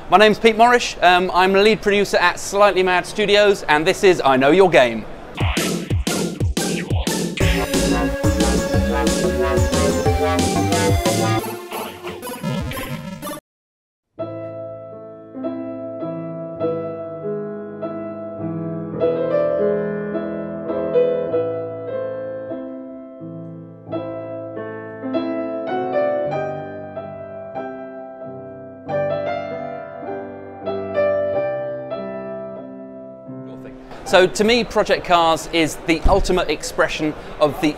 My name's Pete Morrish, I'm the lead producer at Slightly Mad Studios, and this is I Know Your Game. So to me, Project Cars is the ultimate expression of the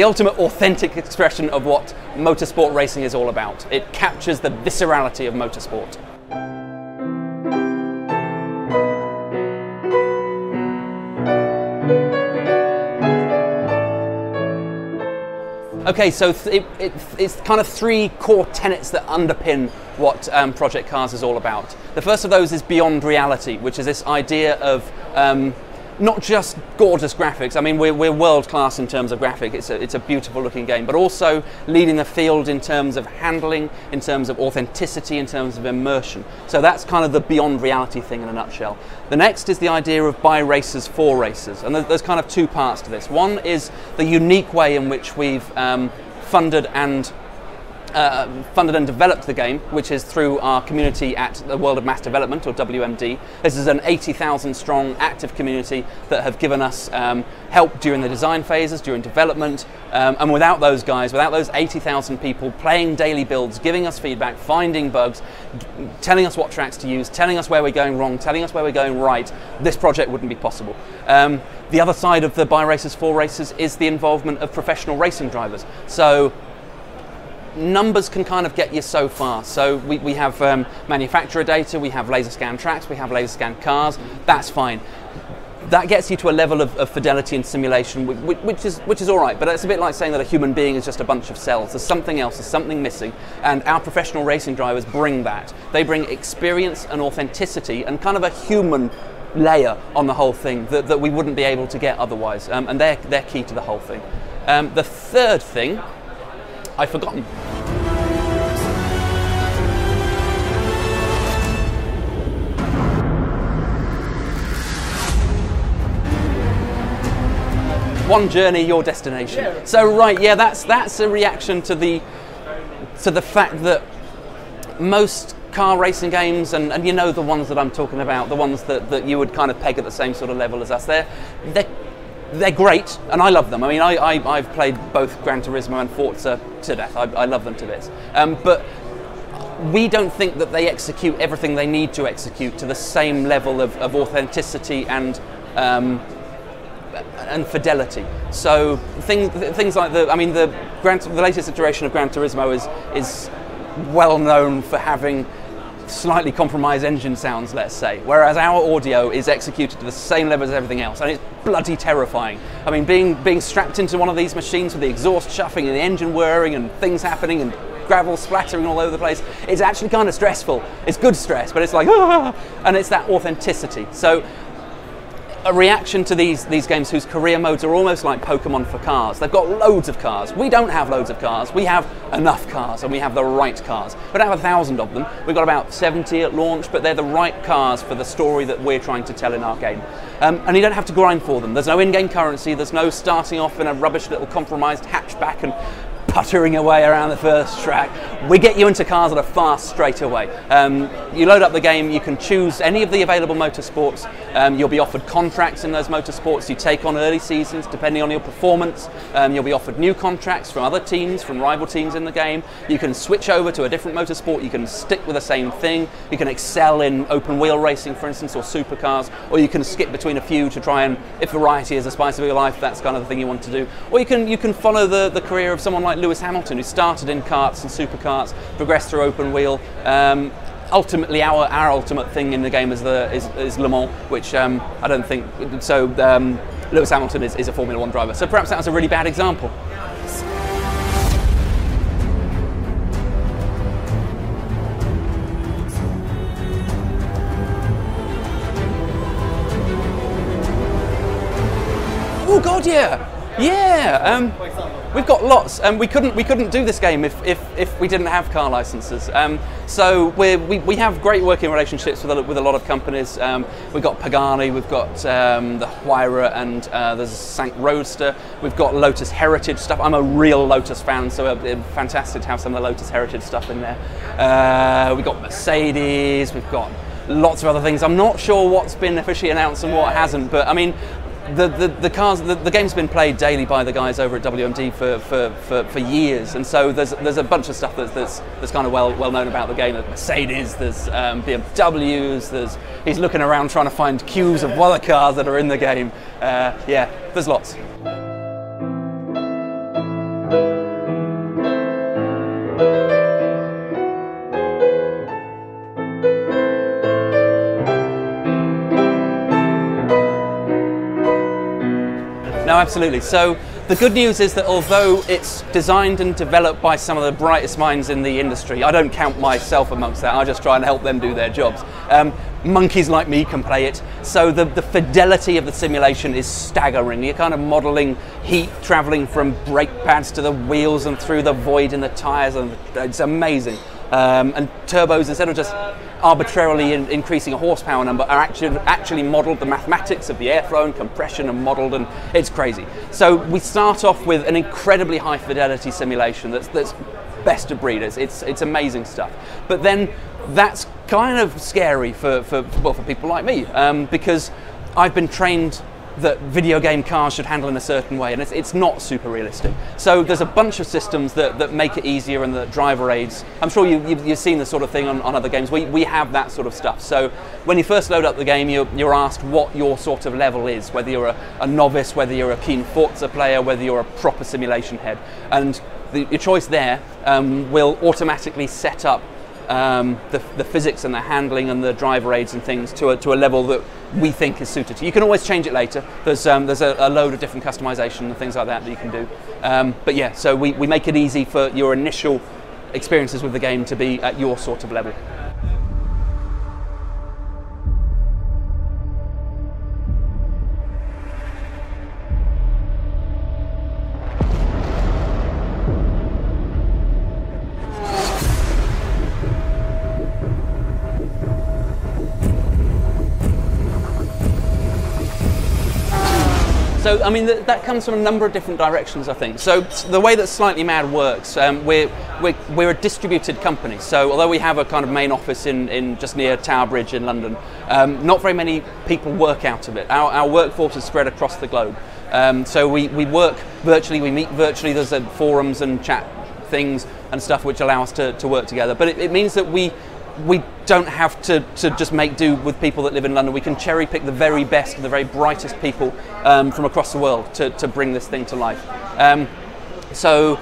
ultimate authentic expression of what motorsport racing is all about. It captures the viscerality of motorsport. Okay, so it's kind of three core tenets that underpin what Project Cars is all about. The first of those is beyond reality, which is this idea of not just gorgeous graphics. I mean, we're world class in terms of graphic. It's a beautiful looking game, but also leading the field in terms of handling, in terms of authenticity, in terms of immersion. So that's kind of the beyond reality thing in a nutshell. The next is the idea of by racers for racers, and there's kind of two parts to this. One is the unique way in which we've funded and developed the game, which is through our community at the World of Mass Development, or WMD. This is an 80,000 strong active community that have given us help during the design phases, during development, and without those guys, without those 80,000 people playing daily builds, giving us feedback, finding bugs, telling us what tracks to use, telling us where we're going wrong, telling us where we're going right, this project wouldn't be possible. The other side of the by racers for racers is the involvement of professional racing drivers. So numbers can kind of get you so far. So we have manufacturer data, we have laser scan tracks, we have laser scan cars. That's fine. That gets you to a level of fidelity and simulation, which is all right. But it's a bit like saying that a human being is just a bunch of cells. There's something else. There's something missing. And our professional racing drivers bring that. They bring experience and authenticity and kind of a human layer on the whole thing that we wouldn't be able to get otherwise. And they're key to the whole thing. The third thing I've forgotten. One journey, your destination. Yeah. So right, yeah, that's a reaction to the fact that most car racing games, and you know the ones that I'm talking about, the ones that you would kind of peg at the same sort of level as us, they're great, and I love them. I mean, I've played both Gran Turismo and Forza to death. I love them to bits. But we don't think that they execute everything they need to execute to the same level of authenticity and fidelity. So things like the latest iteration of Gran Turismo is well known for having slightly compromised engine sounds, let's say, whereas our audio is executed to the same level as everything else, and it's bloody terrifying. I mean, being strapped into one of these machines with the exhaust chuffing and the engine whirring and things happening and gravel splattering all over the place, it's actually kind of stressful. It's good stress, but it's like, ah, and it's that authenticity. So a reaction to these games whose career modes are almost like Pokemon for cars. They've got loads of cars. We don't have loads of cars. We have enough cars, and we have the right cars. We don't have 1,000 of them. We've got about 70 at launch, but they're the right cars for the story that we're trying to tell in our game. And you don't have to grind for them. There's no in-game currency. There's no starting off in a rubbish little compromised hatchback and puttering away around the first track. We get you into cars that are fast straight away. You load up the game, you can choose any of the available motorsports. You'll be offered contracts in those motorsports. You take on early seasons depending on your performance. You'll be offered new contracts from other teams, from rival teams in the game. You can switch over to a different motorsport. You can stick with the same thing. You can excel in open wheel racing, for instance, or supercars, or you can skip between a few to try and, if variety is the spice of your life, that's kind of the thing you want to do. Or you can follow the career of someone like Lewis Hamilton, who started in karts and supercarts, progressed through open wheel. Ultimately, our ultimate thing in the game is Le Mans, which I don't think so. Lewis Hamilton is a Formula 1 driver, so perhaps that was a really bad example. Oh God, yeah! Yeah, we've got lots. We couldn't do this game if we didn't have car licenses. So we have great working relationships with a lot of companies. We've got Pagani, we've got the Feuer, and there's Sank Roadster. We've got Lotus Heritage stuff. I'm a real Lotus fan, so it's fantastic to have some of the Lotus Heritage stuff in there. We've got Mercedes. We've got lots of other things. I'm not sure what's been officially announced and what hasn't, but I mean, the game's been played daily by the guys over at WMD for years, and so there's a bunch of stuff that's kind of well known about the game. There's Mercedes, there's BMWs, he's looking around trying to find queues of other cars that are in the game. Yeah, there's lots. No, absolutely. So the good news is that although it's designed and developed by some of the brightest minds in the industry, I don't count myself amongst that, I just try and help them do their jobs. Monkeys like me can play it, so the fidelity of the simulation is staggering. You're kind of modelling heat travelling from brake pads to the wheels and through the void in the tyres, and it's amazing. And turbos, instead of just arbitrarily increasing a horsepower number, are actually modelled. The mathematics of the airflow and compression are modelled, and it's crazy. So we start off with an incredibly high fidelity simulation that's best of breed. It's amazing stuff. But then that's kind of scary for people like me, because I've been trained that video game cars should handle in a certain way, and it's not super realistic. So there's a bunch of systems that make it easier, and the driver aids. I'm sure you've seen the sort of thing on other games. We have that sort of stuff. So when you first load up the game, you're asked what your sort of level is, whether you're a novice, whether you're a keen Forza player, whether you're a proper simulation head. And your choice there will automatically set up the physics and the handling and the driver aids and things to a level that we think is suited to you. You can always change it later. There's a load of different customization and things like that you can do. But yeah, so we make it easy for your initial experiences with the game to be at your sort of level. So, I mean, that comes from a number of different directions, I think. So, the way that Slightly Mad works, we're a distributed company. So, although we have a kind of main office in just near Tower Bridge in London, not very many people work out of it. Our workforce is spread across the globe. So, we work virtually, we meet virtually. There's forums and chat things and stuff which allow us to work together. But it means that we don't have to just make do with people that live in London. We can cherry pick the very best and the very brightest people from across the world to bring this thing to life. So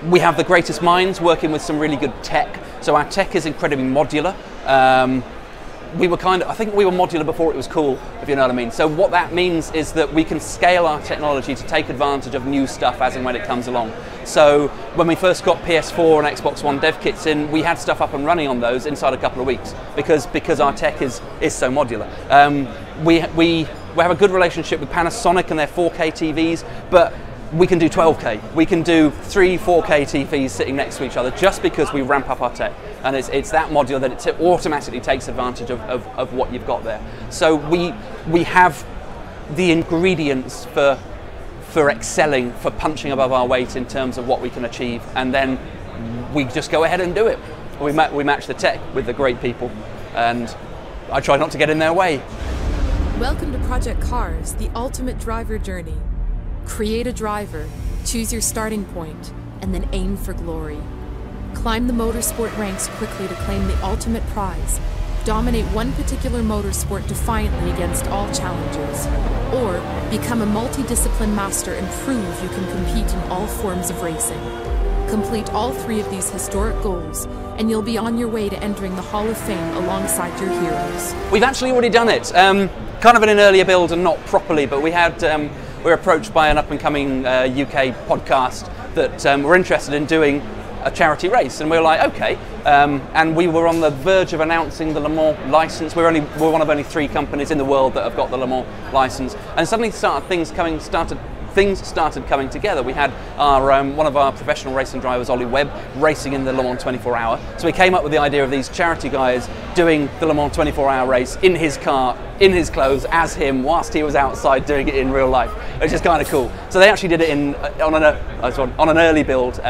we have the greatest minds working with some really good tech. So our tech is incredibly modular. I think we were modular before it was cool, if you know what I mean. So what that means is that we can scale our technology to take advantage of new stuff as and when it comes along. So when we first got PS4 and Xbox One dev kits in, we had stuff up and running on those inside a couple of weeks because our tech is so modular. We have a good relationship with Panasonic and their 4K TVs, but we can do 12K. We can do 3 4K TVs sitting next to each other just because we ramp up our tech. And it's that modular that it automatically takes advantage of what you've got there. So we have the ingredients for excelling, for punching above our weight in terms of what we can achieve, and then we just go ahead and do it. We match the tech with the great people, and I try not to get in their way. Welcome to Project Cars, the ultimate driver journey. Create a driver, choose your starting point, and then aim for glory. Climb the motorsport ranks quickly to claim the ultimate prize. Dominate one particular motorsport defiantly against all challengers. Or become a multidiscipline master and prove you can compete in all forms of racing. Complete all 3 of these historic goals, and you'll be on your way to entering the Hall of Fame alongside your heroes. We've actually already done it. Kind of in an earlier build and not properly, but we were approached by an up-and-coming UK podcast that were interested in doing a charity race, and we were like, okay. And we were on the verge of announcing the Le Mans license. We're one of only 3 companies in the world that have got the Le Mans license, and suddenly things started things started coming together. We had our one of our professional racing drivers, Ollie Webb, racing in the Le Mans 24 Hour. So we came up with the idea of these charity guys doing the Le Mans 24 Hour race in his car, in his clothes, as him, whilst he was outside doing it in real life, which is kind of cool. So they actually did it on an early build.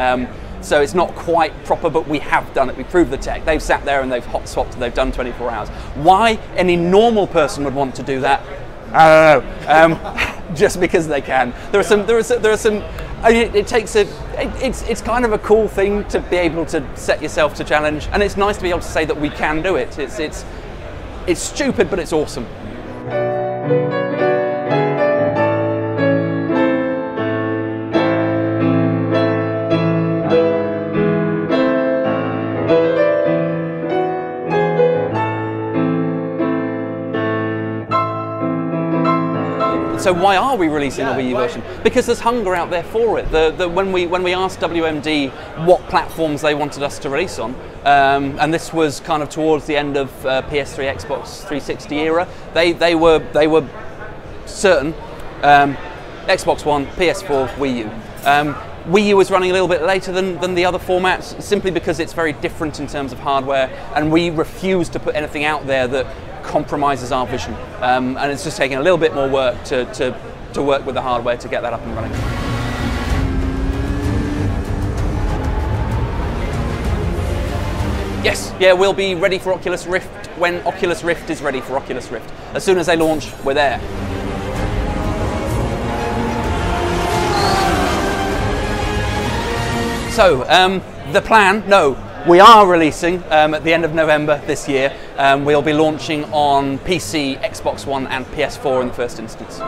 So it's not quite proper, but we have done it. We proved the tech. They've sat there and they've hot swapped and they've done 24 hours. Why any normal person would want to do that, I don't know. Just because they can. There are some. I mean, it's kind of a cool thing to be able to set yourself to challenge, and it's nice to be able to say that we can do it. It's stupid, but it's awesome. So why are we releasing a Wii U version? Because there's hunger out there for it. When we asked WMD what platforms they wanted us to release on, and this was kind of towards the end of PS3, Xbox 360 era, they were certain Xbox One, PS4, Wii U. Wii U was running a little bit later than the other formats, simply because it's very different in terms of hardware, and we refuse to put anything out there that compromises our vision, and it's just taking a little bit more work to work with the hardware to get that up and running. Yes, yeah, we'll be ready for Oculus Rift when Oculus Rift is ready for Oculus Rift. As soon as they launch, we're there. So, the plan, no. We are releasing at the end of November this year. We'll be launching on PC, Xbox One and PS4 in the first instance.